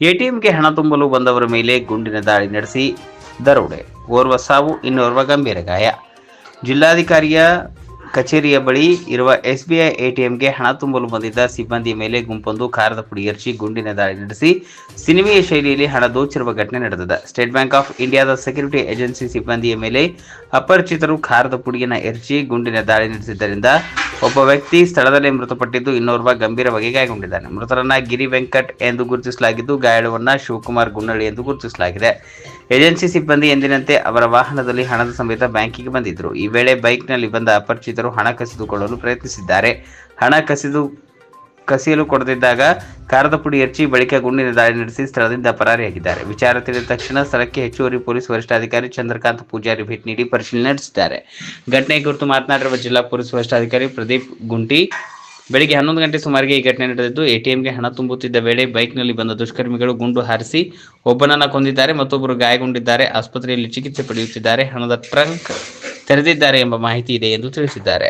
ಎಟಿಎಂಗೆ ಹಣ ತುಂಬಲು ಬಂದವರ ಮೇಲೆ ಗುಂಡಿನ ದಾಳಿ ನಡೆಸಿ ದರೋಡೆ, ಓರ್ವ ಸಾವು, ಇನ್ನೋರ್ವ ಗಂಭೀರ ಗಾಯ. ಜಿಲ್ಲಾಧಿಕಾರಿಯ ಕಚೇರಿಯ ಬಳಿ ಇರುವ ಎಸ್ಬಿಐ ಎಟಿಎಂಗೆ ಹಣ ತುಂಬಲು ಬಂದಿದ್ದ ಸಿಬ್ಬಂದಿಯ ಮೇಲೆ ಗುಂಪೊಂದು ಕಾರದ ಪುಡಿ ಎರಚಿ ಗುಂಡಿನ ದಾಳಿ ನಡೆಸಿ ಸಿನಿಮೀಯ ಶೈಲಿಯಲ್ಲಿ ಹಣ ದೋಚಿರುವ ಘಟನೆ ನಡೆದಿದೆ. ಸ್ಟೇಟ್ ಬ್ಯಾಂಕ್ ಆಫ್ ಇಂಡಿಯಾದ ಸೆಕ್ಯೂರಿಟಿ ಏಜೆನ್ಸಿ ಸಿಬ್ಬಂದಿಯ ಮೇಲೆ ಅಪರಿಚಿತರು ಕಾರದ ಪುಡಿಯನ್ನು ಎರಚಿ ಗುಂಡಿನ ದಾಳಿ ನಡೆಸಿದ್ದರಿಂದ ಒಬ್ಬ ವ್ಯಕ್ತಿ ಸ್ಥಳದಲ್ಲೇ ಮೃತಪಟ್ಟಿದ್ದು, ಇನ್ನೋರ್ವ ಗಂಭೀರವಾಗಿ ಗಾಯಗೊಂಡಿದ್ದಾನೆ. ಮೃತರನ್ನ ಗಿರಿ ವೆಂಕಟ್ ಎಂದು ಗುರುತಿಸಲಾಗಿದ್ದು, ಗಾಯಾಳುವನ್ನ ಶಿವಕುಮಾರ್ ಗುನ್ನಳ್ಳಿ ಎಂದು ಗುರುತಿಸಲಾಗಿದೆ. ಏಜೆನ್ಸಿ ಸಿಬ್ಬಂದಿ ಎಂದಿನಂತೆ ಅವರ ವಾಹನದಲ್ಲಿ ಹಣದ ಸಮೇತ ಬ್ಯಾಂಕಿಗೆ ಬಂದಿದ್ದರು. ಈ ವೇಳೆ ಬೈಕ್ನಲ್ಲಿ ಬಂದ ಅಪರಿಚಿತರು ಹಣ ಕಸಿದುಕೊಳ್ಳಲು ಪ್ರಯತ್ನಿಸಿದ್ದಾರೆ. ಹಣ ಕಸಿಯಲು ಕೊಡದಿದ್ದಾಗ ಕಾರದ ಪುಡಿ ಎರಚಿ ಬಳಿಕ ಗುಂಡಿನ ದಾಳಿ ನಡೆಸಿ ಸ್ಥಳದಿಂದ ಪರಾರಿಯಾಗಿದ್ದಾರೆ. ವಿಚಾರ ತಿಳಿದ ತಕ್ಷಣ ಸ್ಥಳಕ್ಕೆ ಹೆಚ್ಚುವರಿ ಪೊಲೀಸ್ ವರಿಷ್ಠಾಧಿಕಾರಿ ಚಂದ್ರಕಾಂತ್ ಪೂಜಾರಿ ಭೇಟಿ ನೀಡಿ ಪರಿಶೀಲನೆ ನಡೆಸಿದ್ದಾರೆ. ಘಟನೆ ಕುರಿತು ಮಾತನಾಡಿರುವ ಜಿಲ್ಲಾ ಪೊಲೀಸ್ ವರಿಷ್ಠಾಧಿಕಾರಿ ಪ್ರದೀಪ್ ಗುಂಟಿ, ಬೆಳಿಗ್ಗೆ 11 ಗಂಟೆ ಸುಮಾರಿಗೆ ಈ ಘಟನೆ ನಡೆದಿದ್ದು, ಎಟಿಎಂಗೆ ಹಣ ತುಂಬುತ್ತಿದ್ದ ವೇಳೆ ಬೈಕ್ನಲ್ಲಿ ಬಂದ ದುಷ್ಕರ್ಮಿಗಳು ಗುಂಡು ಹಾರಿಸಿ ಒಬ್ಬನನ್ನ ಕೊಂದಿದ್ದಾರೆ, ಮತ್ತೊಬ್ಬರು ಗಾಯಗೊಂಡಿದ್ದಾರೆ. ಆಸ್ಪತ್ರೆಯಲ್ಲಿ ಚಿಕಿತ್ಸೆ ಪಡೆಯುತ್ತಿದ್ದಾರೆ. ಹಣದ ಟ್ರಂಕ್ ತೆರೆದಿದ್ದಾರೆ ಎಂಬ ಮಾಹಿತಿ ಇದೆ ಎಂದು ತಿಳಿಸಿದ್ದಾರೆ.